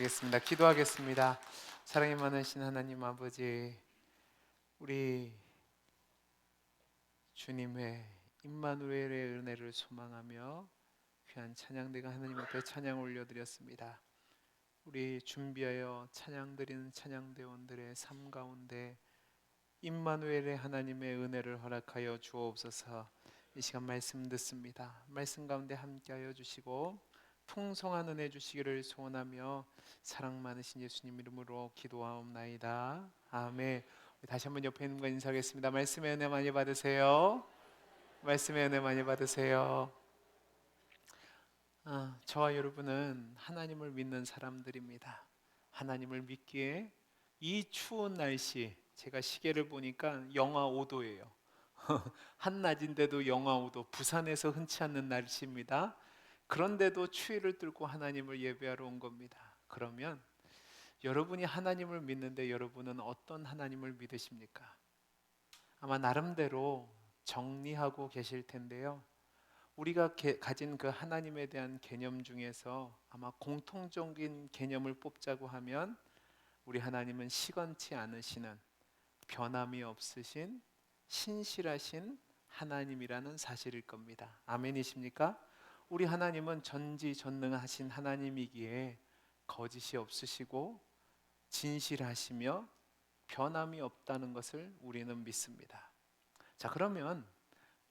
하겠습니다. 기도하겠습니다. 사랑이 많으신 하나님 아버지, 우리 주님의 임마누엘의 은혜를 소망하며 귀한 찬양대가 하나님 앞에 찬양 올려드렸습니다. 우리 준비하여 찬양 드리는 찬양대원들의 삶 가운데 임마누엘의 하나님의 은혜를 허락하여 주옵소서. 이 시간 말씀 듣습니다. 말씀 가운데 함께하여 주시고 풍성한 은혜 주시기를 소원하며 사랑 많으신 예수님 이름으로 기도하옵나이다. 아멘. 다시 한번 옆에 있는 분 인사하겠습니다. 말씀의 은혜 많이 받으세요. 말씀의 은혜 많이 받으세요. 저와 여러분은 하나님을 믿는 사람들입니다. 하나님을 믿기에 이 추운 날씨, 제가 시계를 보니까 영하 5도예요. 한낮인데도 영하 5도, 부산에서 흔치 않는 날씨입니다. 그런데도 추위를 뚫고 하나님을 예배하러 온 겁니다. 그러면 여러분이 하나님을 믿는데 여러분은 어떤 하나님을 믿으십니까? 아마 나름대로 정리하고 계실 텐데요. 우리가 가진 그 하나님에 대한 개념 중에서 아마 공통적인 개념을 뽑자고 하면 우리 하나님은 시건치 않으시는, 변함이 없으신 신실하신 하나님이라는 사실일 겁니다. 아멘이십니까? 우리 하나님은 전지전능하신 하나님이기에 거짓이 없으시고 진실하시며 변함이 없다는 것을 우리는 믿습니다. 자, 그러면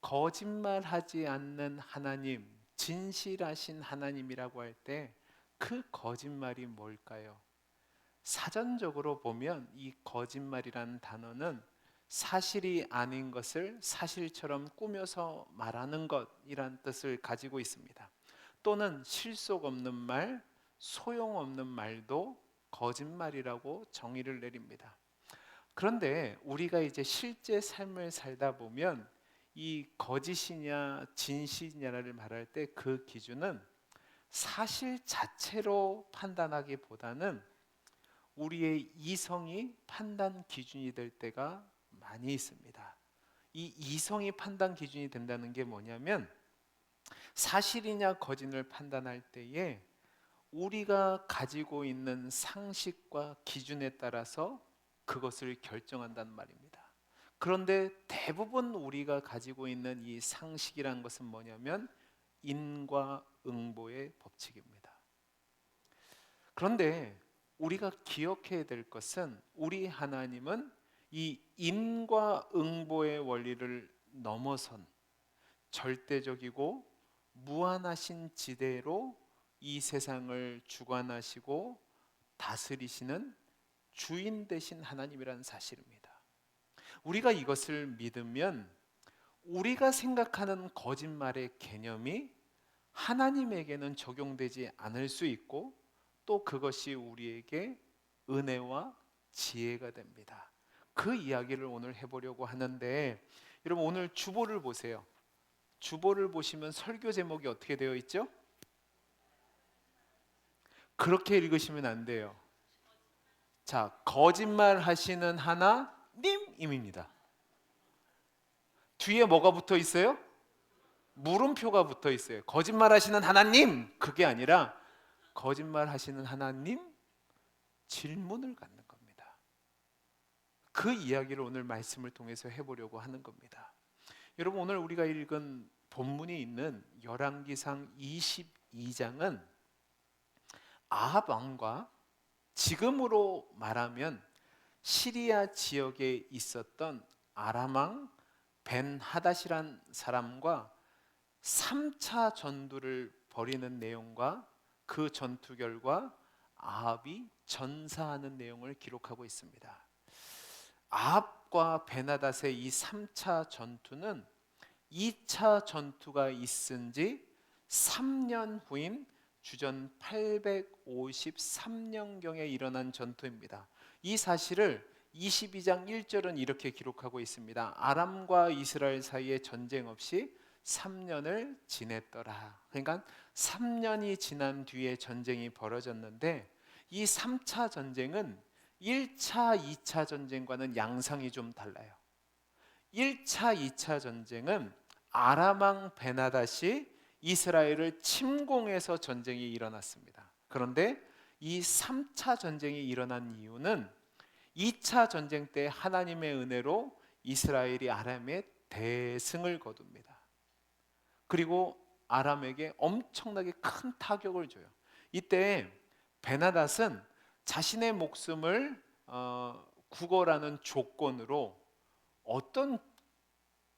거짓말하지 않는 하나님, 진실하신 하나님이라고 할 때 그 거짓말이 뭘까요? 사전적으로 보면 이 거짓말이라는 단어는 사실이 아닌 것을 사실처럼 꾸며서 말하는 것이란 뜻을 가지고 있습니다. 또는 실속 없는 말, 소용없는 말도 거짓말이라고 정의를 내립니다. 그런데 우리가 이제 실제 삶을 살다 보면 이 거짓이냐 진실이냐를 말할 때 그 기준은 사실 자체로 판단하기보다는 우리의 이성이 판단 기준이 될 때가 많이 있습니다. 이 이성이 판단 기준이 된다는 게 뭐냐면 사실이냐 거짓을 판단할 때에 우리가 가지고 있는 상식과 기준에 따라서 그것을 결정한다는 말입니다. 그런데 대부분 우리가 가지고 있는 이 상식이라는 것은 뭐냐면 인과응보의 법칙입니다. 그런데 우리가 기억해야 될 것은 우리 하나님은 이 인과응보의 원리를 넘어선 절대적이고 무한하신 지대로 이 세상을 주관하시고 다스리시는 주인 되신 하나님이라는 사실입니다. 우리가 이것을 믿으면 우리가 생각하는 거짓말의 개념이 하나님에게는 적용되지 않을 수 있고 또 그것이 우리에게 은혜와 지혜가 됩니다. 그 이야기를 오늘 해보려고 하는데, 여러분 오늘 주보를 보세요. 주보를 보시면 설교 제목이 어떻게 되어 있죠? 그렇게 읽으시면 안 돼요. 자, 거짓말 하시는 하나님입니다. 뒤에 뭐가 붙어 있어요? 물음표가 붙어 있어요. 거짓말 하시는 하나님, 그게 아니라 거짓말 하시는 하나님 질문을 갖는 겁니다. 그 이야기를 오늘 말씀을 통해서 해보려고 하는 겁니다. 여러분 오늘 우리가 읽은 본문이 있는 열왕기상 22장은 아합 왕과 지금으로 말하면 시리아 지역에 있었던 아람 왕 벤하닷이란 사람과 3차 전투를 벌이는 내용과 그 전투 결과 아합이 전사하는 내용을 기록하고 있습니다. 아합과 벤하닷의 이 3차 전투는 2차 전투가 있은 지 3년 후인 주전 853년경에 일어난 전투입니다. 이 사실을 22장 1절은 이렇게 기록하고 있습니다. 아람과 이스라엘 사이에 전쟁 없이 3년을 지냈더라. 그러니까 3년이 지난 뒤에 전쟁이 벌어졌는데 이 3차 전쟁은 1차, 2차 전쟁과는 양상이 좀 달라요. 1차, 2차 전쟁은 아람 왕 벤하닷이 이스라엘을 침공해서 전쟁이 일어났습니다. 그런데 이 3차 전쟁이 일어난 이유는 2차 전쟁 때 하나님의 은혜로 이스라엘이 아람에 대승을 거둡니다. 그리고 아람에게 엄청나게 큰 타격을 줘요. 이때 베나닷은 자신의 목숨을 구걸하는 조건으로 어떤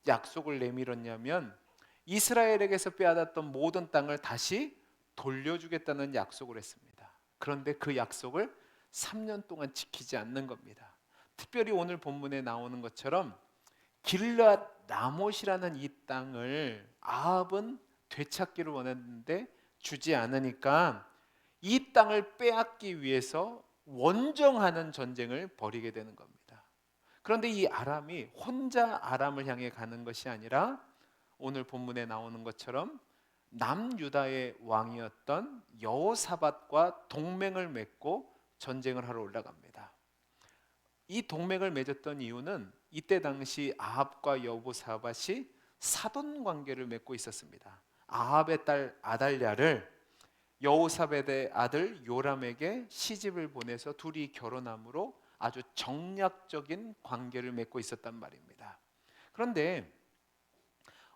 약속을 내밀었냐면 이스라엘에게서 빼앗았던 모든 땅을 다시 돌려주겠다는 약속을 했습니다. 그런데 그 약속을 3년 동안 지키지 않는 겁니다. 특별히 오늘 본문에 나오는 것처럼 길앗 라못이라는 이 땅을 아합은 되찾기를 원했는데 주지 않으니까 이 땅을 빼앗기 위해서 원정하는 전쟁을 벌이게 되는 겁니다. 그런데 이 아람이 혼자 아람을 향해 가는 것이 아니라 오늘 본문에 나오는 것처럼 남유다의 왕이었던 여호사밧과 동맹을 맺고 전쟁을 하러 올라갑니다. 이 동맹을 맺었던 이유는 이때 당시 아합과 여호사밧이 사돈 관계를 맺고 있었습니다. 아합의 딸 아달랴를 여호사밧의 아들 요람에게 시집을 보내서 둘이 결혼함으로 아주 정략적인 관계를 맺고 있었단 말입니다. 그런데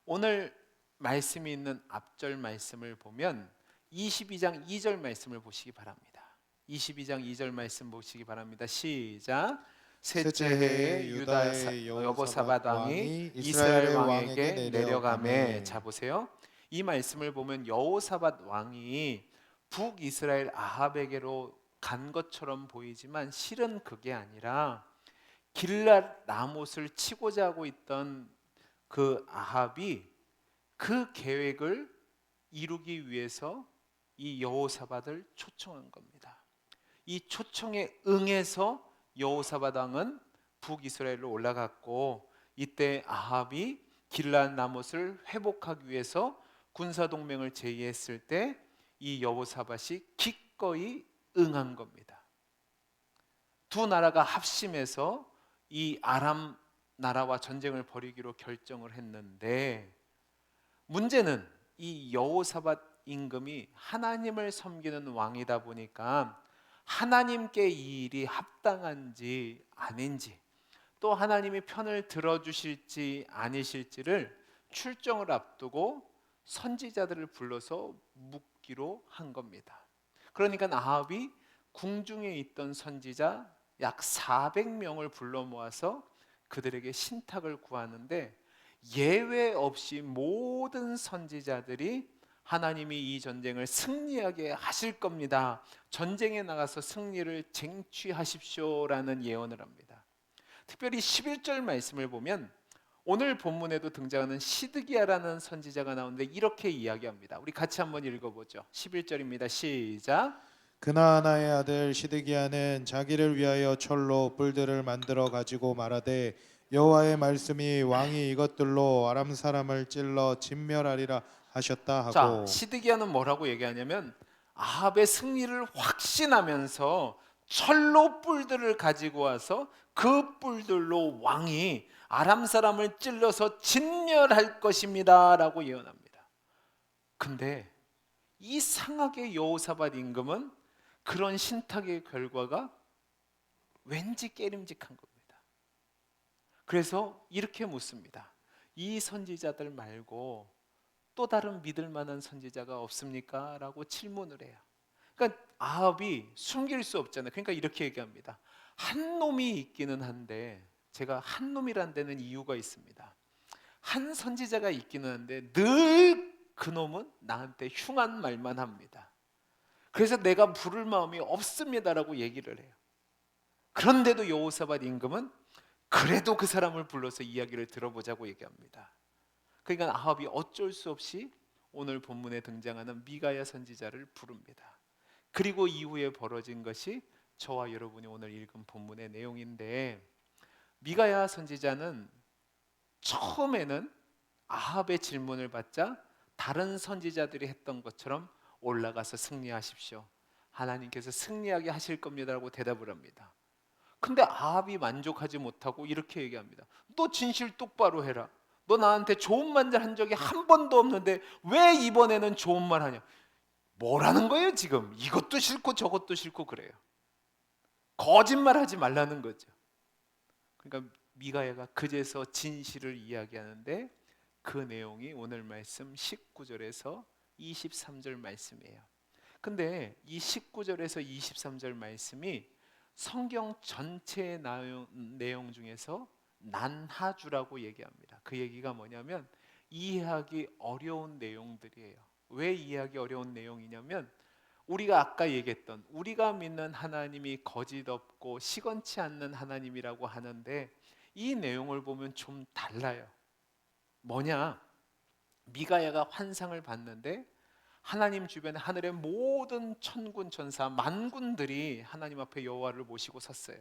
오늘 말씀이 있는 앞절 말씀을 보면 22장 2절 말씀을 보시기 바랍니다. 22장 2절 말씀 보시기 바랍니다. 시작. 셋째 해에 유다의 여호사밧 왕이 이스라엘 왕에게 내려가매. 자 보세요. 이 말씀을 보면 여호사밧 왕이 북이스라엘 아합에게로 간 것처럼 보이지만 실은 그게 아니라 길앗 라못을 치고자 하고 있던 그 아합이 그 계획을 이루기 위해서 이 여호사밧을 초청한 겁니다. 이 초청에 응해서 여호사밧 왕은 북이스라엘로 올라갔고 이때 아합이 길앗 라못을 회복하기 위해서 군사 동맹을 제의했을 때 이 여호사밧이 기꺼이 응한 겁니다. 두 나라가 합심해서 이 아람 나라와 전쟁을 벌이기로 결정을 했는데 문제는 이 여호사밧 임금이 하나님을 섬기는 왕이다 보니까 하나님께 이 일이 합당한지 아닌지 또 하나님이 편을 들어주실지 아니실지를 출정을 앞두고 선지자들을 불러서 묻기로 한 겁니다. 그러니까 아합이 궁중에 있던 선지자 약 400명을 불러 모아서 그들에게 신탁을 구하는데 예외 없이 모든 선지자들이 하나님이 이 전쟁을 승리하게 하실 겁니다. 전쟁에 나가서 승리를 쟁취하십시오라는 예언을 합니다. 특별히 11절 말씀을 보면 오늘 본문에도 등장하는 시드기야라는 선지자가 나오는데 이렇게 이야기합니다. 우리 같이 한번 읽어보죠. 11절입니다. 시작. 그나아나의 아들 시드기야는 자기를 위하여 철로 뿔들을 만들어 가지고 말하되 여호와의 말씀이 왕이 이것들로 아람 사람을 찔러 진멸하리라 하셨다 자, 하고. 시드기야는 뭐라고 얘기하냐면 아합의 승리를 확신하면서 철로 뿔들을 가지고 와서 그 뿔들로 왕이 아람 사람을 찔러서 진멸할 것입니다 라고 예언합니다. 근데 이상하게 여호사밧 임금은 그런 신탁의 결과가 왠지 깨림직한 겁니다. 그래서 이렇게 묻습니다. 이 선지자들 말고 또 다른 믿을 만한 선지자가 없습니까? 라고 질문을 해요. 그러니까 아합이 숨길 수 없잖아요. 그러니까 이렇게 얘기합니다. 한 놈이 있기는 한데 제가 한 놈이란 데는 이유가 있습니다. 한 선지자가 있기는 한데 늘 그 놈은 나한테 흉한 말만 합니다. 그래서 내가 부를 마음이 없습니다라고 얘기를 해요. 그런데도 여호사밧 임금은 그래도 그 사람을 불러서 이야기를 들어보자고 얘기합니다. 그러니까 아합이 어쩔 수 없이 오늘 본문에 등장하는 미가야 선지자를 부릅니다. 그리고 이후에 벌어진 것이 저와 여러분이 오늘 읽은 본문의 내용인데 미가야 선지자는 처음에는 아합의 질문을 받자 다른 선지자들이 했던 것처럼 올라가서 승리하십시오. 하나님께서 승리하게 하실 겁니다라고 대답을 합니다. 근데 아합이 만족하지 못하고 이렇게 얘기합니다. 너 진실 똑바로 해라. 너 나한테 좋은 말 한 적이 한 번도 없는데 왜 이번에는 좋은 말 하냐? 뭐라는 거예요 지금? 이것도 싫고 저것도 싫고 그래요. 거짓말하지 말라는 거죠. 그러니까 미가야가 그제서 진실을 이야기하는데 그 내용이 오늘 말씀 19절에서 23절 말씀이에요. 근데 이 19절에서 23절 말씀이 성경 전체의 내용 중에서 난하주라고 얘기합니다. 그 얘기가 뭐냐면 이해하기 어려운 내용들이에요. 왜 이해하기 어려운 내용이냐면 우리가 아까 얘기했던 우리가 믿는 하나님이 거짓 없고 시건치 않는 하나님이라고 하는데 이 내용을 보면 좀 달라요. 뭐냐? 미가야가 환상을 봤는데 하나님 주변에 하늘의 모든 천군 천사 만군들이 하나님 앞에 여호와를 모시고 섰어요.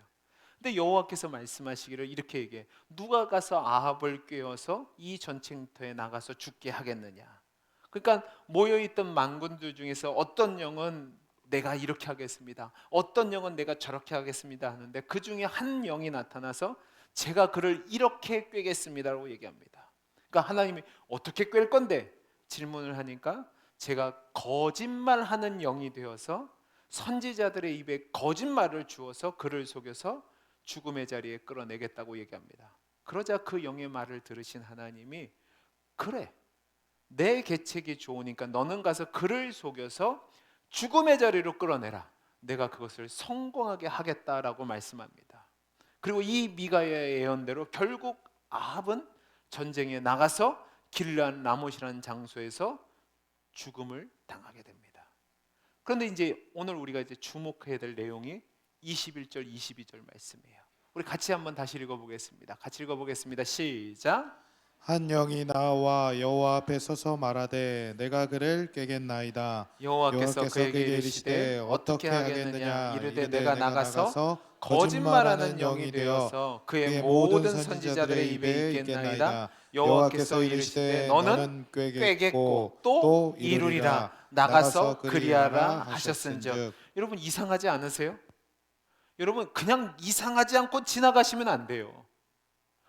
근데 여호와께서 말씀하시기를 이렇게 얘기해. 누가 가서 아합을 꾀어서 이 전쟁터에 나가서 죽게 하겠느냐. 그러니까 모여있던 만군들 중에서 어떤 영은 내가 이렇게 하겠습니다, 어떤 영은 내가 저렇게 하겠습니다 하는데 그 중에 한 영이 나타나서 제가 그를 이렇게 꾀겠습니다라고 얘기합니다. 그러니까 하나님이 어떻게 꾀일 건데 질문을 하니까 제가 거짓말하는 영이 되어서 선지자들의 입에 거짓말을 주어서 그를 속여서 죽음의 자리에 끌어내겠다고 얘기합니다. 그러자 그 영의 말을 들으신 하나님이 그래, 내 계책이 좋으니까 너는 가서 그를 속여서 죽음의 자리로 끌어내라. 내가 그것을 성공하게 하겠다라고 말씀합니다. 그리고 이 미가야의 예언대로 결국 아합은 전쟁에 나가서 길르앗 라못이라는 장소에서 죽음을 당하게 됩니다. 그런데 이제 오늘 우리가 이제 주목해야 될 내용이 21절 22절 말씀이에요. 우리 같이 한번 다시 읽어보겠습니다. 같이 읽어보겠습니다. 시작. 한 영이 나와 여호와 앞에 서서 말하되 내가 그를 깨겠나이다. 여호와께서 그에게 이르시되 어떻게 하겠느냐. 이르되 내가 나가서 거짓말하는 영이 되어서 그의 모든 선지자들의 입에 있겠나이다. 여호와께서 이르시되 너는 꾀겠고 또 이루리라. 나가서 그리하라 하셨은즉. 여러분 이상하지 않으세요? 여러분 그냥 이상하지 않고 지나가시면 안 돼요.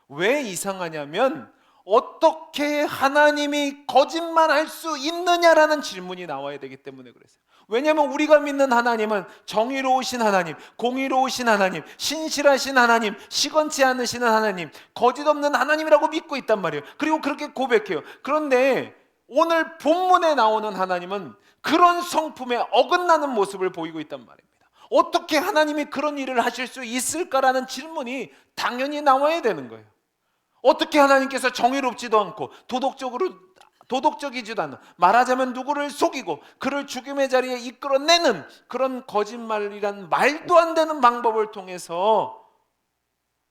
왜 이상하냐면 어떻게 하나님이 거짓말할 수 있느냐라는 질문이 나와야 되기 때문에 그랬어요. 왜냐하면 우리가 믿는 하나님은 정의로우신 하나님, 공의로우신 하나님, 신실하신 하나님, 시건치 않으시는 하나님, 거짓 없는 하나님이라고 믿고 있단 말이에요. 그리고 그렇게 고백해요. 그런데 오늘 본문에 나오는 하나님은 그런 성품에 어긋나는 모습을 보이고 있단 말입니다. 어떻게 하나님이 그런 일을 하실 수 있을까라는 질문이 당연히 나와야 되는 거예요. 어떻게 하나님께서 정의롭지도 않고 도덕적이지도 않은, 말하자면 누구를 속이고 그를 죽음의 자리에 이끌어내는 그런 거짓말이란 말도 안 되는 방법을 통해서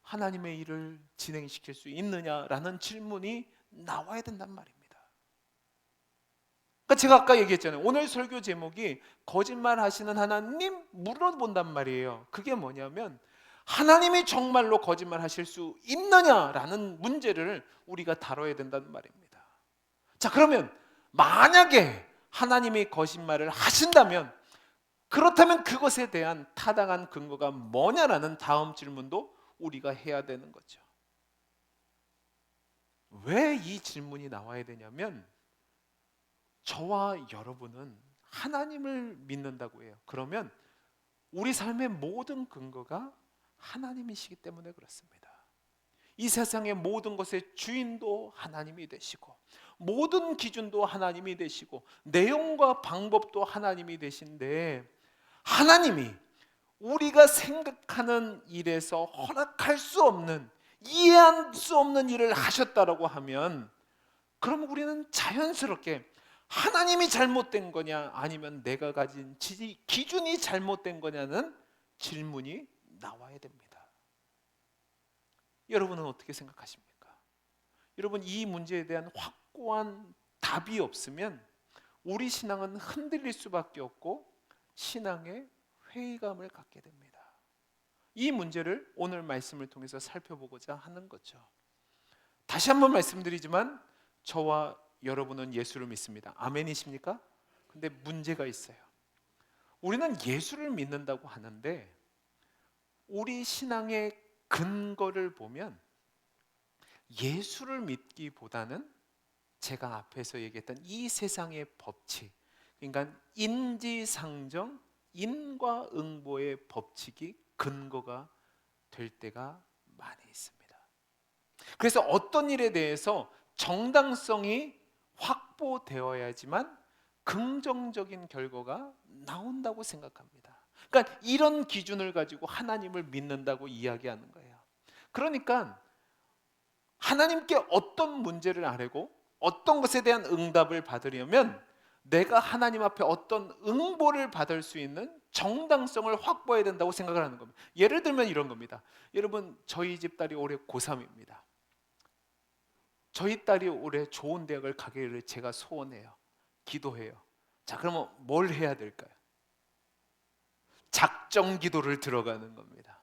하나님의 일을 진행시킬 수 있느냐라는 질문이 나와야 된단 말입니다. 그러니까 제가 아까 얘기했잖아요. 오늘 설교 제목이 거짓말하시는 하나님 물어본단 말이에요. 그게 뭐냐면 하나님이 정말로 거짓말하실 수 있느냐라는 문제를 우리가 다뤄야 된다는 말입니다. 자, 그러면 만약에 하나님이 거짓말을 하신다면, 그렇다면 그것에 대한 타당한 근거가 뭐냐라는 다음 질문도 우리가 해야 되는 거죠. 왜 이 질문이 나와야 되냐면 저와 여러분은 하나님을 믿는다고 해요. 그러면 우리 삶의 모든 근거가 하나님이시기 때문에 그렇습니다. 이 세상의 모든 것의 주인도 하나님이 되시고 모든 기준도 하나님이 되시고 내용과 방법도 하나님이 되신데, 하나님이 우리가 생각하는 일에서 허락할 수 없는, 이해할 수 없는 일을 하셨다라고 하면, 그럼 우리는 자연스럽게 하나님이 잘못된 거냐 아니면 내가 가진 기준이 잘못된 거냐는 질문이 나와야 됩니다. 여러분은 어떻게 생각하십니까? 여러분 이 문제에 대한 확고한 답이 없으면 우리 신앙은 흔들릴 수밖에 없고 신앙에 회의감을 갖게 됩니다. 이 문제를 오늘 말씀을 통해서 살펴보고자 하는 거죠. 다시 한번 말씀드리지만 저와 여러분은 예수를 믿습니다. 아멘이십니까? 근데 문제가 있어요. 우리는 예수를 믿는다고 하는데 우리 신앙의 근거를 보면 예수를 믿기보다는 제가 앞에서 얘기했던 이 세상의 법칙, 인간 인지상정, 인과응보의 법칙이 근거가 될 때가 많이 있습니다. 그래서 어떤 일에 대해서 정당성이 확보되어야지만 긍정적인 결과가 나온다고 생각합니다. 그러니까 이런 기준을 가지고 하나님을 믿는다고 이야기하는 거예요. 그러니까 하나님께 어떤 문제를 아뢰고 어떤 것에 대한 응답을 받으려면 내가 하나님 앞에 어떤 응보를 받을 수 있는 정당성을 확보해야 된다고 생각을 하는 겁니다. 예를 들면 이런 겁니다. 여러분, 저희 집 딸이 올해 고3입니다. 저희 딸이 올해 좋은 대학을 가기를 제가 소원해요. 기도해요. 자, 그러면 뭘 해야 될까요? 작정 기도를 들어가는 겁니다.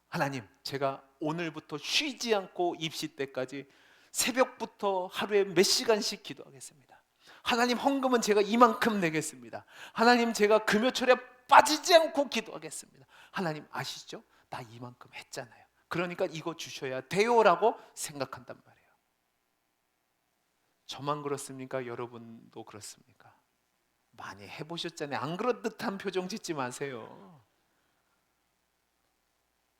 하나님, 제가 오늘부터 쉬지 않고 입시 때까지 새벽부터 하루에 몇 시간씩 기도하겠습니다. 하나님, 헌금은 제가 이만큼 내겠습니다. 하나님, 제가 금요철에 빠지지 않고 기도하겠습니다. 하나님 아시죠? 나 이만큼 했잖아요. 그러니까 이거 주셔야 돼요라고 생각한단 말이에요. 저만 그렇습니까? 여러분도 그렇습니까? 많이 해보셨잖아요. 안 그렇듯한 표정 짓지 마세요.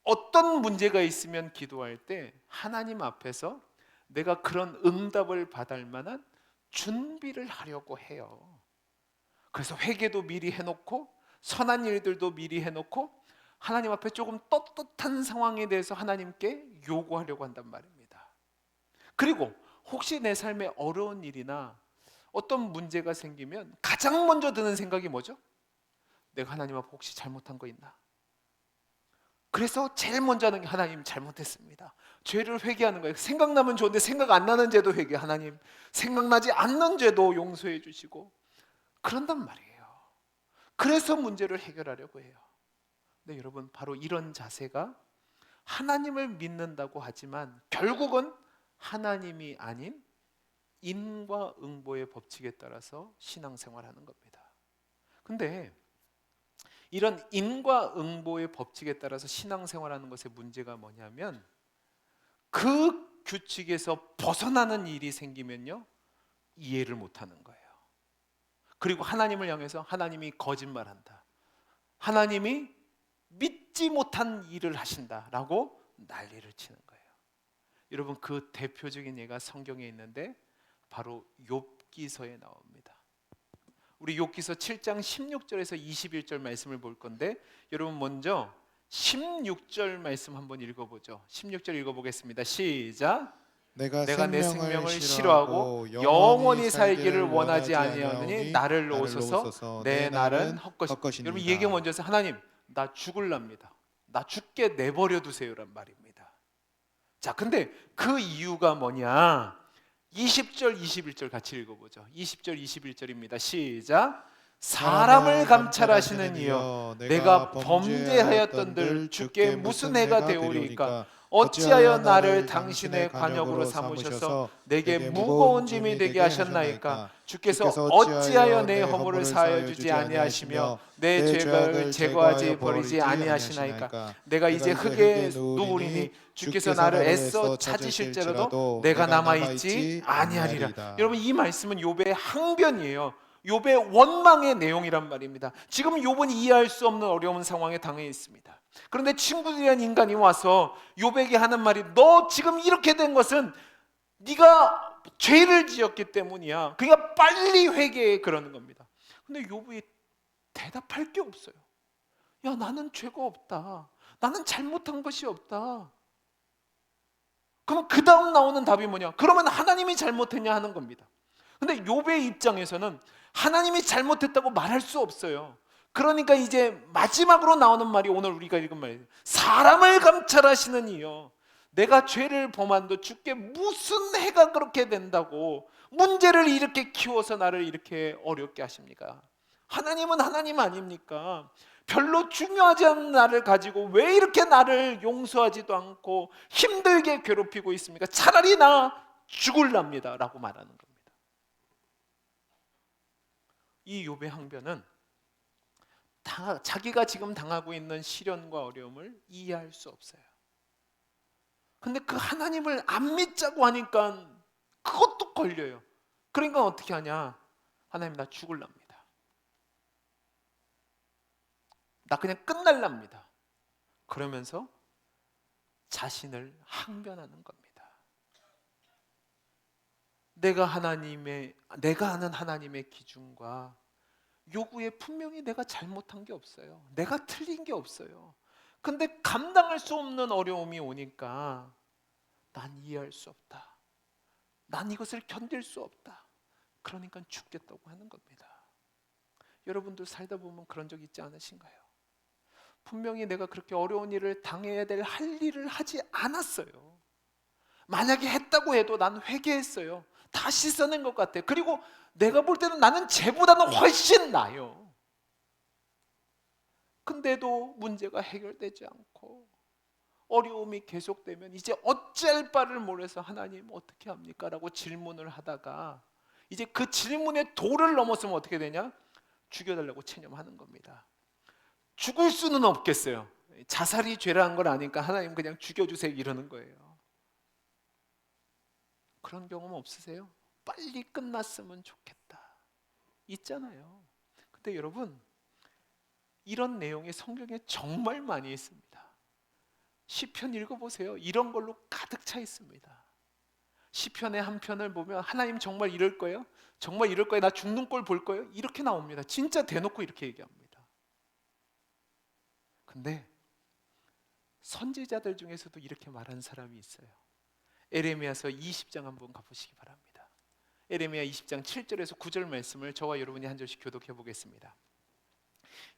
어떤 문제가 있으면 기도할 때 하나님 앞에서 내가 그런 응답을 받을 만한 준비를 하려고 해요. 그래서 회개도 미리 해놓고 선한 일들도 미리 해놓고 하나님 앞에 조금 떳떳한 상황에 대해서 하나님께 요구하려고 한단 말입니다. 그리고 혹시 내 삶에 어려운 일이나 어떤 문제가 생기면 가장 먼저 드는 생각이 뭐죠? 내가 하나님 앞에 혹시 잘못한 거 있나? 그래서 제일 먼저 하는 게 하나님 잘못했습니다. 죄를 회개하는 거예요. 생각나면 좋은데 생각 안 나는 죄도 회개. 하나님 생각나지 않는 죄도 용서해 주시고 그런단 말이에요. 그래서 문제를 해결하려고 해요. 근데 여러분, 바로 이런 자세가 하나님을 믿는다고 하지만 결국은 하나님이 아닌 인과응보의 법칙에 따라서 신앙생활하는 겁니다. 근데 이런 인과응보의 법칙에 따라서 신앙생활하는 것의 문제가 뭐냐면 그 규칙에서 벗어나는 일이 생기면요, 이해를 못하는 거예요. 그리고 하나님을 향해서 하나님이 거짓말한다, 하나님이 믿지 못한 일을 하신다라고 난리를 치는 거예요. 여러분, 그 대표적인 예가 성경에 있는데 바로 욥기서에 나옵니다. 우리 욥기서 7장 16절에서 21절 말씀을 볼 건데 여러분 먼저 16절 말씀 한번 읽어보죠. 16절 읽어보겠습니다. 시작. 내가 내가 내 생명을 생명을 싫어하고 싫어하고 영원히 살기를 원하지 아니하노니 나를 나를 오소서 놓으소서. 내 날은 헛것이. 헛것이니이다. 여러분, 이 얘기 먼저 해서 하나님, 나 죽을랍니다. 나 죽게 내버려 두세요란 말입니다. 자, 근데 그 이유가 뭐냐? 20절 21절 같이 읽어보죠. 20절 21절입니다. 시작. 사람을 감찰하시는 이여, 내가 범죄하였던들 주께 무슨 해가 되오리까? 어찌하여 나를 당신의 관역으로 삼으셔서 내게 무거운 짐이 되게 하셨나이까? 주께서 어찌하여 내 허물을 사하여 주지 아니하시며 내 죄악을 제거하지 버리지 아니하시나이까? 내가 이제 흙에 누우리니 주께서 나를 애써 찾으실지라도 내가 남아있지 아니하리라. 여러분, 이 말씀은 욥의 항변이에요. 욥의 원망의 내용이란 말입니다. 지금 욥은 이해할 수 없는 어려운 상황에 당해 있습니다. 그런데 친구들이란 인간이 와서 욥에게 하는 말이, 너 지금 이렇게 된 것은 네가 죄를 지었기 때문이야. 그러니까 빨리 회개해, 그러는 겁니다. 근데 욥이 대답할 게 없어요. 야, 나는 죄가 없다. 나는 잘못한 것이 없다. 그럼 그 다음 나오는 답이 뭐냐? 그러면 하나님이 잘못했냐 하는 겁니다. 근데 욥의 입장에서는 하나님이 잘못했다고 말할 수 없어요. 그러니까 이제 마지막으로 나오는 말이 오늘 우리가 읽은 말이에요. 사람을 감찰하시는 이여, 내가 죄를 범한도 주께 무슨 해가 그렇게 된다고 문제를 이렇게 키워서 나를 이렇게 어렵게 하십니까? 하나님은 하나님 아닙니까? 별로 중요하지 않은 나를 가지고 왜 이렇게 나를 용서하지도 않고 힘들게 괴롭히고 있습니까? 차라리 나 죽을랍니다 라고 말하는 겁니다. 이 욥의 항변은 자기가 지금 당하고 있는 시련과 어려움을 이해할 수 없어요. 근데 그 하나님을 안 믿자고 하니까 그것도 걸려요. 그러니까 어떻게 하냐? 하나님 나 죽을랍니다. 나 그냥 끝날랍니다. 그러면서 자신을 항변하는 겁니다. 내가 아는 하나님의 기준과 요구에 분명히 내가 잘못한 게 없어요. 내가 틀린 게 없어요. 근데 감당할 수 없는 어려움이 오니까 난 이해할 수 없다. 난 이것을 견딜 수 없다. 그러니까 죽겠다고 하는 겁니다. 여러분도 살다 보면 그런 적 있지 않으신가요? 분명히 내가 그렇게 어려운 일을 당해야 될 할 일을 하지 않았어요. 만약에 했다고 해도 난 회개했어요. 다시 써낸 것 같아. 그리고 내가 볼 때는 나는 쟤보다는 훨씬 나요. 근데도 문제가 해결되지 않고 어려움이 계속되면 이제 어찌할 바를 몰라서 하나님 어떻게 합니까? 라고 질문을 하다가 이제 그 질문의 도를 넘었으면 어떻게 되냐? 죽여달라고 체념하는 겁니다. 죽을 수는 없겠어요. 자살이 죄라는 걸 아니까 하나님 그냥 죽여주세요 이러는 거예요. 그런 경험 없으세요? 빨리 끝났으면 좋겠다. 있잖아요. 근데 여러분, 이런 내용이 성경에 정말 많이 있습니다. 시편 읽어보세요. 이런 걸로 가득 차 있습니다. 시편의 한 편을 보면 하나님 정말 이럴 거예요? 정말 이럴 거예요? 나 죽는 꼴 볼 거예요? 이렇게 나옵니다. 진짜 대놓고 이렇게 얘기합니다. 근데 선지자들 중에서도 이렇게 말하는 사람이 있어요. 에레미야서 20장 한번 가보시기 바랍니다. 에레미야 20장 7절에서 9절 말씀을 저와 여러분이 한 절씩 교독해 보겠습니다.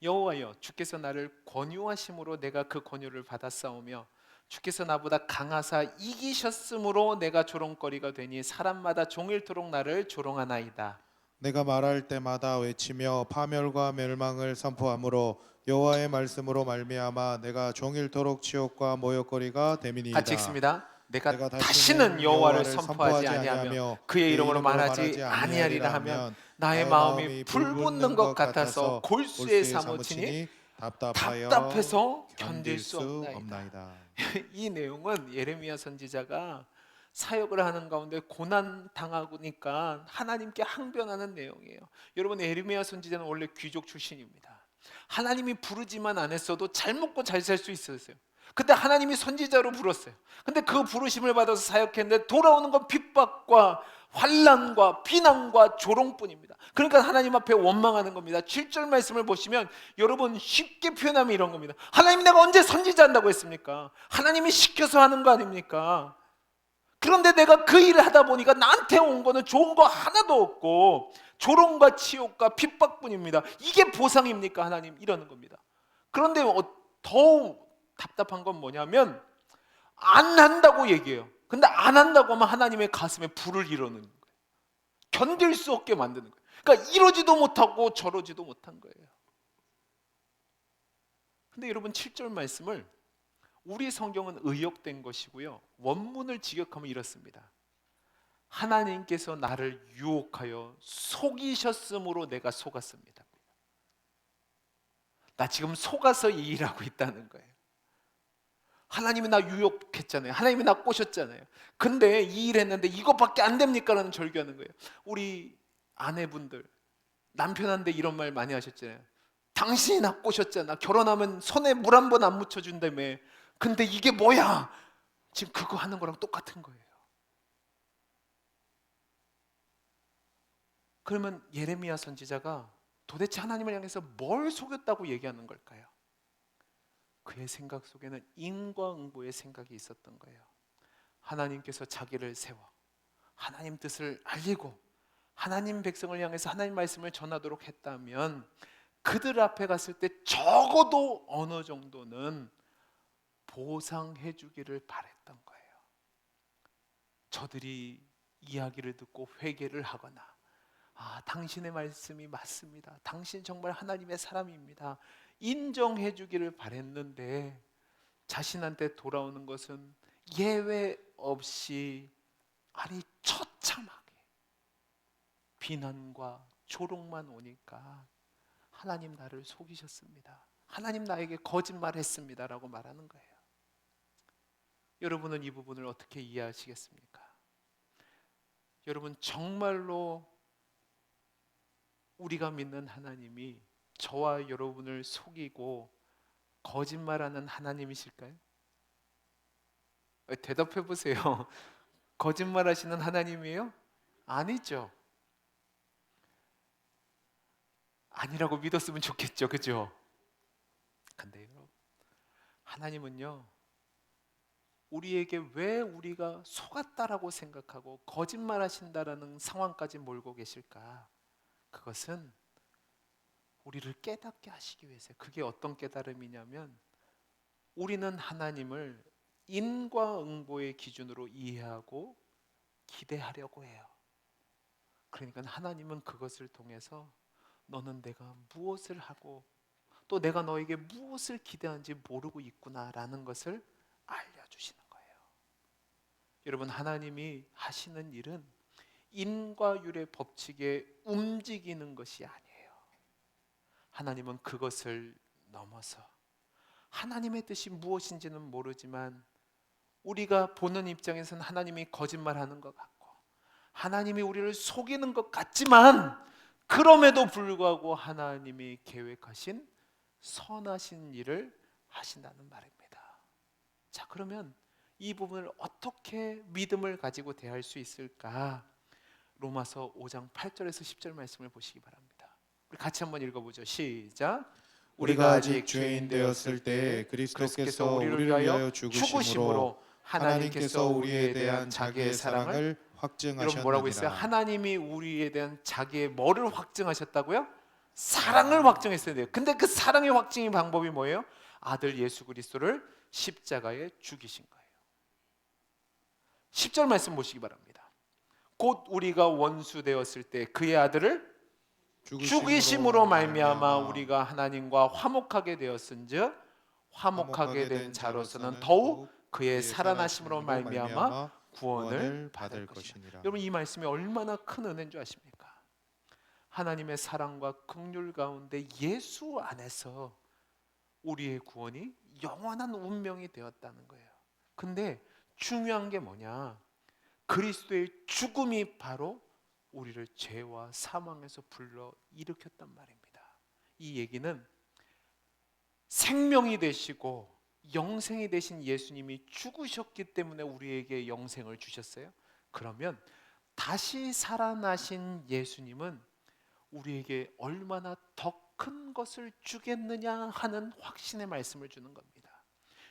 여호와여, 주께서 나를 권유하심으로 내가 그 권유를 받았사오며 주께서 나보다 강하사 이기셨으므로 내가 조롱거리가 되니 사람마다 종일토록 나를 조롱하나이다. 내가 말할 때마다 외치며 파멸과 멸망을 선포하므로 여호와의 말씀으로 말미암아 내가 종일토록 치욕과 모욕거리가 됨이니이다. 같이 읽습니다. 내가 내가 다시는 여호와를 선포하지 아니하며 그의 이름으로 말하지 아니하리라 하면 나의 마음이 불붙는 것 같아서 골수에 사무치니 답답해서 견딜 수 없나이다. 이 내용은 예레미야 선지자가 사역을 하는 가운데 고난 당하니까 하나님께 항변하는 내용이에요. 여러분, 예레미야 선지자는 원래 귀족 출신입니다. 하나님이 부르지만 안 했어도 잘 먹고 잘 살 수 있었어요. 근데 하나님이 선지자로 불렀어요. 근데 그 부르심을 받아서 사역했는데 돌아오는 건 핍박과 환난과 비난과 조롱뿐입니다. 그러니까 하나님 앞에 원망하는 겁니다. 7절 말씀을 보시면 여러분 쉽게 표현하면 이런 겁니다. 하나님, 내가 언제 선지자 한다고 했습니까? 하나님이 시켜서 하는 거 아닙니까? 그런데 내가 그 일을 하다 보니까 나한테 온 거는 좋은 거 하나도 없고 조롱과 치욕과 핍박뿐입니다. 이게 보상입니까 하나님? 이러는 겁니다. 그런데 더욱 답답한 건 뭐냐면 안 한다고 얘기해요. 근데 안 한다고 하면 하나님의 가슴에 불을 일어는 거예요. 견딜 수 없게 만드는 거예요. 그러니까 이러지도 못하고 저러지도 못한 거예요. 근데 여러분 7절 말씀을 우리 성경은 의역된 것이고요. 원문을 직역하면 이렇습니다. 하나님께서 나를 유혹하여 속이셨으므로 내가 속았습니다. 나 지금 속아서 이 일하고 있다는 거예요. 하나님이 나 유혹했잖아요. 하나님이 나 꼬셨잖아요. 근데 이 일 했는데 이것밖에 안 됩니까? 라는 절규하는 거예요. 우리 아내분들 남편한테 이런 말 많이 하셨잖아요. 당신이 나 꼬셨잖아. 결혼하면 손에 물 한 번 안 묻혀준다며. 근데 이게 뭐야? 지금 그거 하는 거랑 똑같은 거예요. 그러면 예레미야 선지자가 도대체 하나님을 향해서 뭘 속였다고 얘기하는 걸까요? 그의 생각 속에는 인과응보의 생각이 있었던 거예요. 하나님께서 자기를 세워 하나님 뜻을 알리고 하나님 백성을 향해서 하나님 말씀을 전하도록 했다면 그들 앞에 갔을 때 적어도 어느 정도는 보상해 주기를 바랬던 거예요. 저들이 이야기를 듣고 회개를 하거나 당신의 말씀이 맞습니다. 당신 정말 하나님의 사람입니다. 인정해 주기를 바랬는데 자신한테 돌아오는 것은 예외 없이 아니 처참하게 비난과 조롱만 오니까 하나님 나를 속이셨습니다. 하나님 나에게 거짓말했습니다 라고 말하는 거예요. 여러분은 이 부분을 어떻게 이해하시겠습니까? 여러분 정말로 우리가 믿는 하나님이 저와 여러분을 속이고 거짓말하는 하나님이실까요? 대답해 보세요. 거짓말하시는 하나님이에요? 아니죠. 아니라고 믿었으면 좋겠죠, 그죠? 근데 여러분, 하나님은요, 우리에게 왜 우리가 속았다라고 생각하고 거짓말하신다라는 상황까지 몰고 계실까? 그것은 우리를 깨닫게 하시기 위해서. 그게 어떤 깨달음이냐면, 우리는 하나님을 인과응보의 기준으로 이해하고 기대하려고 해요. 그러니까 하나님은 그것을 통해서 너는 내가 무엇을 하고 또 내가 너에게 무엇을 기대하는지 모르고 있구나라는 것을 알려주시는 거예요. 여러분, 하나님이 하시는 일은 인과율의 법칙에 움직이는 것이 아니에요. 하나님은 그것을 넘어서 하나님의 뜻이 무엇인지는 모르지만 우리가 보는 입장에서는 하나님이 거짓말하는 것 같고 하나님이 우리를 속이는 것 같지만 그럼에도 불구하고 하나님이 계획하신 선하신 일을 하신다는 말입니다. 자, 그러면 이 부분을 어떻게 믿음을 가지고 대할 수 있을까? 로마서 5장 8절에서 10절 말씀을 보시기 바랍니다. 우리 같이 한번 읽어보죠. 시작. 우리가 아직 죄인 되었을 때 그리스도께서 우리를 위하여 죽으심으로 하나님께서 우리에 대한 자기의 사랑을 여러분 뭐라고 했어요? 확증하셨느니라. 하나님이 우리에 대한 자기의 뭐를 확증하셨다고요? 사랑을 확증했어야 돼요. 근데 그 사랑의 확증의 방법이 뭐예요? 아들 예수 그리스도를 십자가에 죽이신 거예요. 10절 말씀 보시기 바랍니다. 곧 우리가 원수 되었을 때 그의 아들을 죽이심으로 말미암아 우리가 하나님과 화목하게 되었은즉 화목하게 된 자로서는 더욱 그의 살아나심으로 말미암아 구원을 받을 것이니라. 여러분, 이 말씀이 얼마나 큰 은혜인 줄 아십니까? 하나님의 사랑과 긍휼 가운데 예수 안에서 우리의 구원이 영원한 운명이 되었다는 거예요. 근데 중요한 게 뭐냐? 그리스도의 죽음이 바로 우리를 죄와 사망에서 불러 일으켰단 말입니다. 이 얘기는 생명이 되시고 영생이 되신 예수님이 죽으셨기 때문에 우리에게 영생을 주셨어요. 그러면 다시 살아나신 예수님은 우리에게 얼마나 더 큰 것을 주겠느냐 하는 확신의 말씀을 주는 겁니다.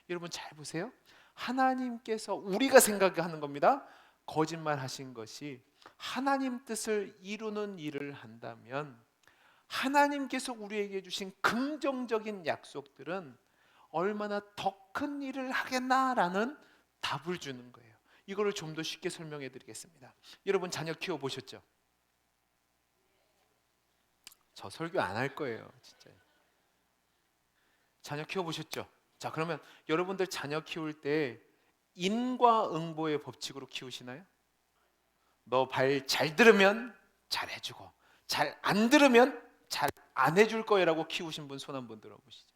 여러분 잘 보세요. 하나님께서 우리가 생각하는 겁니다. 거짓말 하신 것이 하나님 뜻을 이루는 일을 한다면 하나님께서 우리에게 주신 긍정적인 약속들은 얼마나 더 큰 일을 하겠나라는 답을 주는 거예요. 이거를 좀 더 쉽게 설명해 드리겠습니다. 여러분 자녀 키워 보셨죠? 저 설교 안 할 거예요, 진짜. 자녀 키워 보셨죠? 자, 그러면 여러분들 자녀 키울 때 인과응보의 법칙으로 키우시나요? 너 말 잘 들으면 잘 해주고 잘 안 들으면 잘 안 해줄 거라고 키우신 분 손 한번 들어보시죠.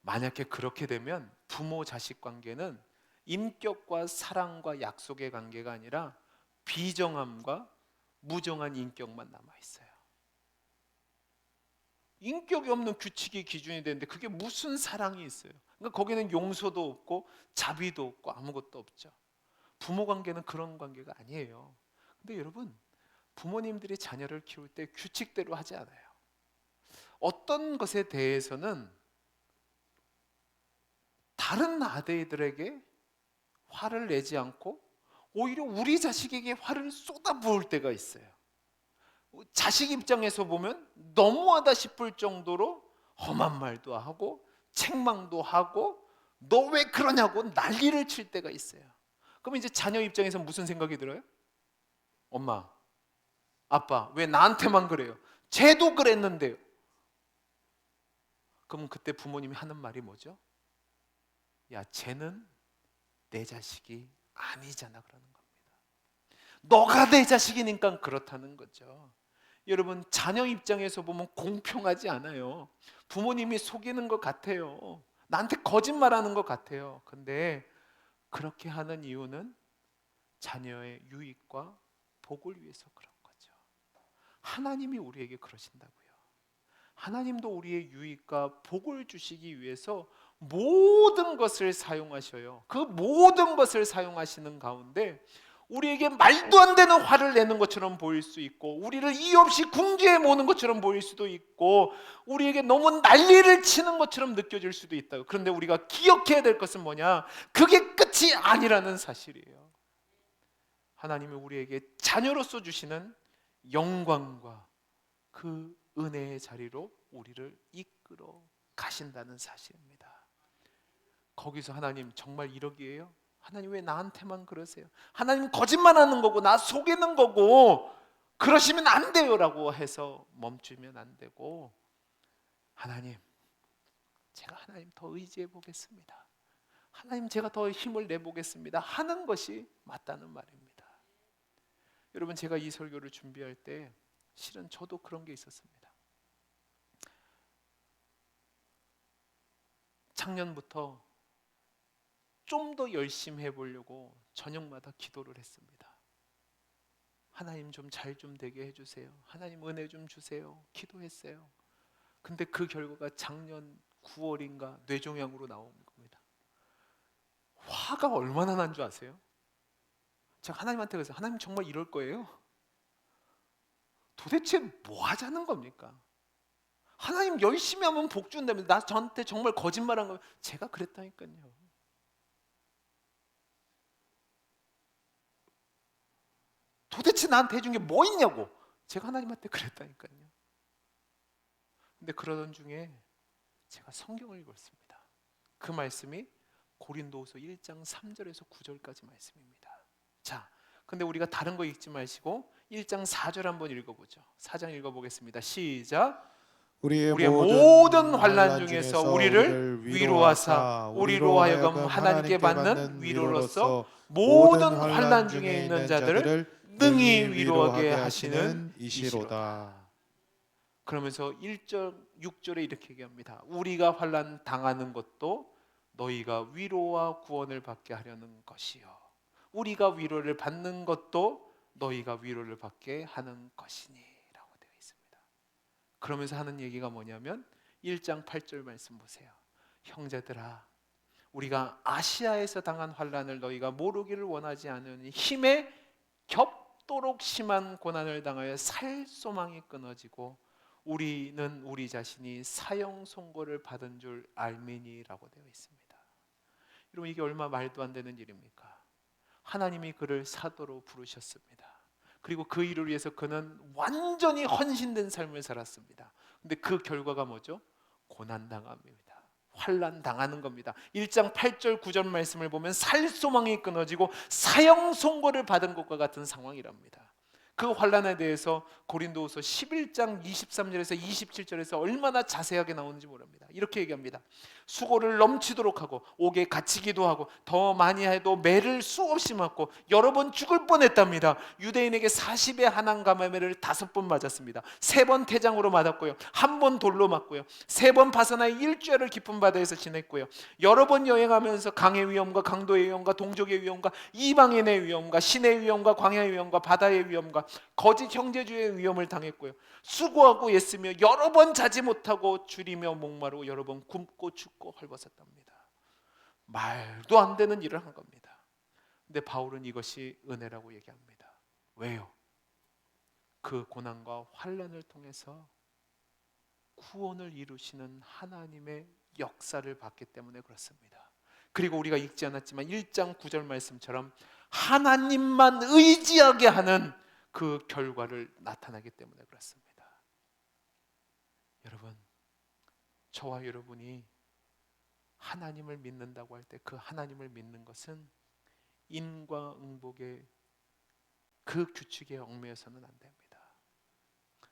만약에 그렇게 되면 부모 자식 관계는 인격과 사랑과 약속의 관계가 아니라 비정함과 무정한 인격만 남아 있어요. 인격이 없는 규칙이 기준이 되는데 그게 무슨 사랑이 있어요? 그러니까 거기는 용서도 없고 자비도 없고 아무것도 없죠. 부모 관계는 그런 관계가 아니에요. 근데 여러분, 부모님들이 자녀를 키울 때 규칙대로 하지 않아요. 어떤 것에 대해서는 다른 아들들에게 화를 내지 않고 오히려 우리 자식에게 화를 쏟아부을 때가 있어요. 자식 입장에서 보면 너무하다 싶을 정도로 험한 말도 하고 책망도 하고 너 왜 그러냐고 난리를 칠 때가 있어요. 그럼 이제 자녀 입장에서 무슨 생각이 들어요? 엄마, 아빠 왜 나한테만 그래요? 쟤도 그랬는데요. 그럼 그때 부모님이 하는 말이 뭐죠? 야, 쟤는 내 자식이 아니잖아 그러는 겁니다. 너가 내 자식이니까 그렇다는 거죠. 여러분, 자녀 입장에서 보면 공평하지 않아요. 부모님이 속이는 것 같아요. 나한테 거짓말하는 것 같아요. 근데 그렇게 하는 이유는 자녀의 유익과 복을 위해서 그런 거죠. 하나님이 우리에게 그러신다고요. 하나님도 우리의 유익과 복을 주시기 위해서 모든 것을 사용하셔요. 그 모든 것을 사용하시는 가운데 우리에게 말도 안 되는 화를 내는 것처럼 보일 수 있고, 우리를 이유 없이 궁지에 모는 것처럼 보일 수도 있고, 우리에게 너무 난리를 치는 것처럼 느껴질 수도 있다. 그런데 우리가 기억해야 될 것은 뭐냐? 그게 끝이 아니라는 사실이에요. 하나님이 우리에게 자녀로서 주시는 영광과 그 은혜의 자리로 우리를 이끌어 가신다는 사실입니다. 거기서 하나님 정말 이러기에요? 하나님 왜 나한테만 그러세요? 하나님 거짓말하는 거고 나 속이는 거고 그러시면 안 돼요 라고 해서 멈추면 안 되고, 하나님 제가 하나님 더 의지해 보겠습니다, 하나님 제가 더 힘을 내보겠습니다 하는 것이 맞다는 말입니다. 여러분, 제가 이 설교를 준비할 때 실은 저도 그런 게 있었습니다. 작년부터 좀 더 열심히 해보려고 저녁마다 기도를 했습니다. 하나님 좀 잘 좀 되게 해주세요, 하나님 은혜 좀 주세요 기도했어요. 근데 그 결과가 작년 9월인가 뇌종양으로 나온 겁니다. 화가 얼마나 난 줄 아세요? 제가 하나님한테 그래서, 하나님 정말 이럴 거예요? 도대체 뭐 하자는 겁니까? 하나님 열심히 하면 복 준다면 나 저한테 정말 거짓말한 거예요? 제가 그랬다니까요. 도대체 나한테 해준 게 뭐 있냐고 제가 하나님한테 그랬다니까요. 근데 그러던 중에 제가 성경을 읽었습니다. 그 말씀이 고린도후서 1장 3절에서 9절까지 말씀입니다. 자, 근데 우리가 다른 거 읽지 마시고 1장 4절 한번 읽어보죠. 4장 읽어보겠습니다. 시작. 우리의 모든 환난 중에서 우리를 위로하사 우리로 하여금 하나님께 받는 위로로서 모든 환난 중에 있는 자들을 능히 위로하게 하시는 이시로다. 그러면서 1절 6절에 이렇게 얘기합니다. 우리가 환난 당하는 것도 너희가 위로와 구원을 받게 하려는 것이요, 우리가 위로를 받는 것도 너희가 위로를 받게 하는 것이니 라고 되어 있습니다. 그러면서 하는 얘기가 뭐냐면 1장 8절 말씀 보세요. 형제들아, 우리가 아시아에서 당한 환난을 너희가 모르기를 원하지 않으니 힘에 겹도록 심한 고난을 당하여 살 소망이 끊어지고 우리는 우리 자신이 사형 선고를 받은 줄 알미니라고 되어 있습니다. 여러분, 이게 얼마 말도 안 되는 일입니까? 하나님이 그를 사도로 부르셨습니다. 그리고 그 일을 위해서 그는 완전히 헌신된 삶을 살았습니다. 근데 그 결과가 뭐죠? 고난당합니다. 환난 당하는 겁니다. 1장 8절 9절 말씀을 보면 살 소망이 끊어지고 사형 선고를 받은 것과 같은 상황이랍니다. 그 환난에 대해서 고린도후서 11장 23절에서 27절에서 얼마나 자세하게 나오는지 모릅니다. 이렇게 얘기합니다. 수고를 넘치도록 하고 옥에 갇히기도 하고 더 많이 해도 매를 수없이 맞고 여러 번 죽을 뻔했답니다. 유대인에게 40의 한한 가마매를 5번 맞았습니다. 3번 태장으로 맞았고요, 1번 돌로 맞고요, 3번 바사나의 일주일을 깊은 바다에서 지냈고요, 여러 번 여행하면서 강의 위험과 강도의 위험과 동족의 위험과 이방인의 위험과 신의 위험과 광야의 위험과 바다의 위험과 거짓 형제주의 위험을 당했고요, 수고하고 애쓰며 여러 번 자지 못하고 줄이며 목마르고 여러 번 굶고 죽고 헐벗었답니다. 말도 안 되는 일을 한 겁니다. 근데 바울은 이것이 은혜라고 얘기합니다. 왜요? 그 고난과 환난을 통해서 구원을 이루시는 하나님의 역사를 봤기 때문에 그렇습니다. 그리고 우리가 읽지 않았지만 1장 9절 말씀처럼 하나님만 의지하게 하는 그 결과를 나타나기 때문에 그렇습니다. 여러분, 저와 여러분이 하나님을 믿는다고 할 때 그 하나님을 믿는 것은 인과응복의 그 규칙에 얽매여서는 안 됩니다.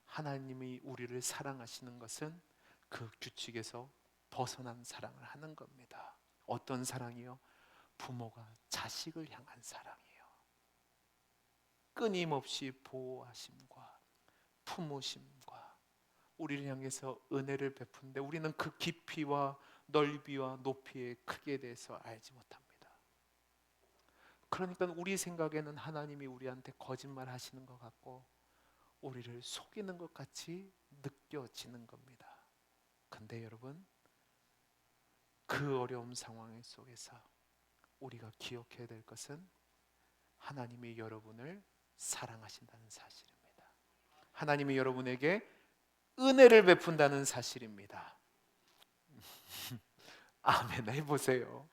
하나님이 우리를 사랑하시는 것은 그 규칙에서 벗어난 사랑을 하는 겁니다. 어떤 사랑이요? 부모가 자식을 향한 사랑이에요. 끊임없이 보호하심과 품으심과 우리를 향해서 은혜를 베푼데 우리는 그 깊이와 넓이와 높이의 크기에 대해서 알지 못합니다. 그러니까 우리 생각에는 하나님이 우리한테 거짓말 하시는 것 같고 우리를 속이는 것 같이 느껴지는 겁니다. 근데 여러분, 그 어려움 상황 속에서 우리가 기억해야 될 것은 하나님이 여러분을 사랑하신다는 사실입니다. 하나님이 여러분에게 은혜를 베푼다는 사실입니다. 아멘 해보세요.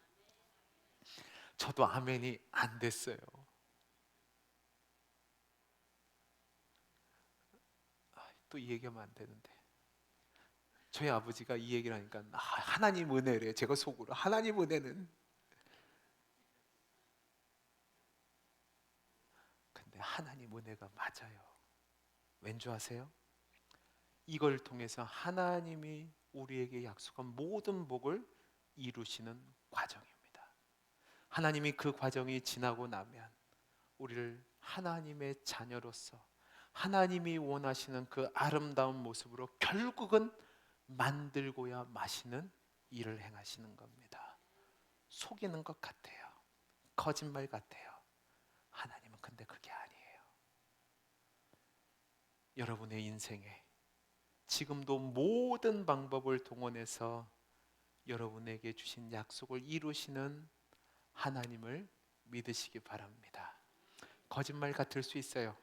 저도 아멘이 안 됐어요. 또 이 얘기하면 안 되는데, 저희 아버지가 이 얘기를 하니까 하나님 은혜래. 제가 속으로 하나님 은혜는, 근데 하나님 은혜가 맞아요. 왠지 아세요? 이걸 통해서 하나님이 우리에게 약속한 모든 복을 이루시는 과정입니다. 하나님이 그 과정이 지나고 나면 우리를 하나님의 자녀로서 하나님이 원하시는 그 아름다운 모습으로 결국은 만들고야 마시는 일을 행하시는 겁니다. 속이는 것 같아요. 거짓말 같아요. 하나님은 근데 그게 아니에요. 여러분의 인생에 지금도 모든 방법을 동원해서 여러분에게 주신 약속을 이루시는 하나님을 믿으시기 바랍니다. 거짓말 같을 수 있어요.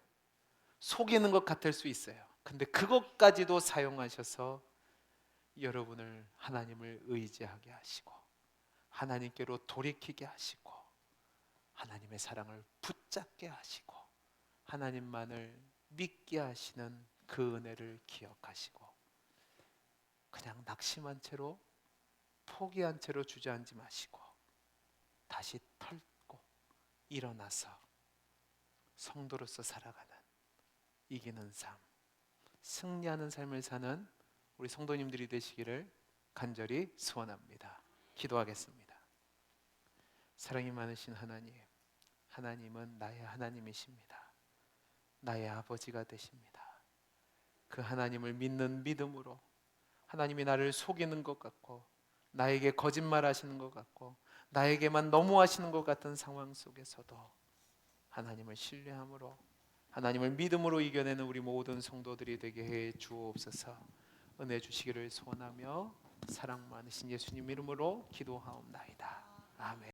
속이는 것 같을 수 있어요. 근데 그것까지도 사용하셔서 여러분을 하나님을 의지하게 하시고 하나님께로 돌이키게 하시고 하나님의 사랑을 붙잡게 하시고 하나님만을 믿게 하시는 그 은혜를 기억하시고 그냥 낙심한 채로 포기한 채로 주저앉지 마시고 다시 털고 일어나서 성도로서 살아가는 이기는 삶, 승리하는 삶을 사는 우리 성도님들이 되시기를 간절히 소원합니다. 기도하겠습니다. 사랑이 많으신 하나님, 하나님은 나의 하나님이십니다. 나의 아버지가 되십니다. 그 하나님을 믿는 믿음으로 하나님이 나를 속이는 것 같고 나에게 거짓말 하시는 것 같고 나에게만 너무하시는 것 같은 상황 속에서도 하나님을 신뢰함으로 하나님을 믿음으로 이겨내는 우리 모든 성도들이 되게 해 주옵소서. 은혜 주시기를 소원하며 사랑 많으신 예수님 이름으로 기도하옵나이다. 아멘.